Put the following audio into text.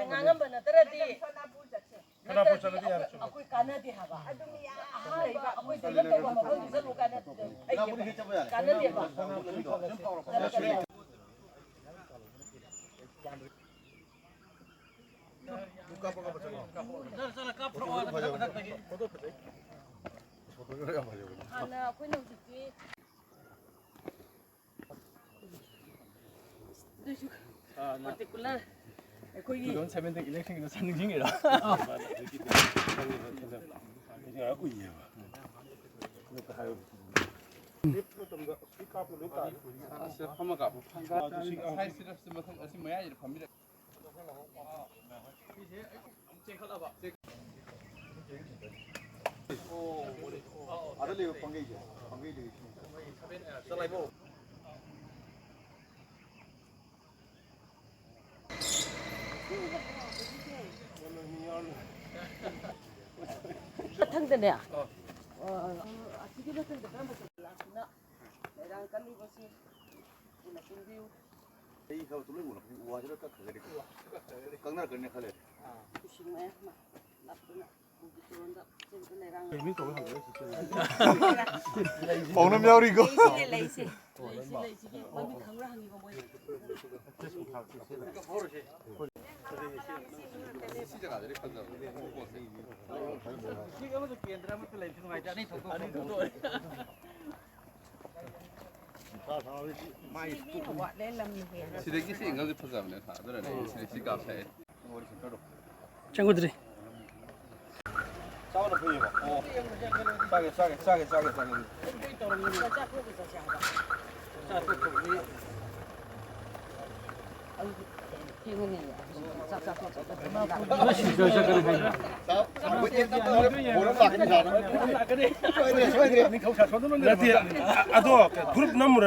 ꯉꯥꯡꯉꯝꯕ ꯅꯠꯇ꯭ꯔꯗꯤ ꯑꯩꯈꯣꯏ ꯀꯥꯟꯅꯗꯦ ꯍꯥꯏꯕ ꯑꯍꯥ ꯂꯩꯕ ꯑꯩꯈꯣꯏ ꯗꯦꯕꯂꯞ ꯇꯧꯕ ꯃꯐꯝꯗꯨ ꯆꯠꯂꯨ ꯀꯥꯟꯅꯗꯦꯕ ꯍꯥꯟꯅ ꯑꯩꯈꯣꯏꯅ ꯍꯧꯖꯤꯛꯇꯤ ꯄꯥꯔꯇꯤꯀꯨꯂꯔ ꯑꯩꯈꯣꯏꯒꯤ 2017 이렉션ꯒꯤ도 상징이라. ꯃꯊꯪꯗꯅꯦ ꯑꯁꯤꯒꯤ ꯃꯊꯪꯗ ꯀꯔꯝꯕ ꯂꯥꯛꯁꯤꯅ ꯂꯩꯔꯥꯡ ꯀꯜꯂꯤꯕꯁꯤ ꯎꯅ ꯄꯨꯟꯕꯤꯌꯨ ꯑꯩ ꯊꯕꯛ ꯂꯣꯏ ꯎꯅ ꯋꯥꯖꯔ ꯀꯛꯈ꯭ꯔꯒꯗꯤ ꯀꯪꯅꯔꯛꯀꯅꯤ ꯈꯜꯂꯦ ꯏꯁꯤꯡ ꯃꯌꯥꯝ ꯂꯥꯛꯇꯨꯅ ꯎꯒꯤꯔꯣꯟꯗ ꯆꯦꯟꯕ ꯂꯩꯔꯥꯡ ꯄꯥꯎꯅꯝ ꯌꯥꯎꯔꯤꯀꯣ ꯂꯩꯁꯤꯒꯤ ꯃꯃꯤꯡ ꯈꯪꯕ꯭ꯔꯥ ꯍꯪꯉꯤꯕ ꯃꯣꯏ 시래기 씨 인간들 퍼져면 다들어네. 시래기 값에. 친구들이 싸우는 보이고 싸게 그룹 넘으로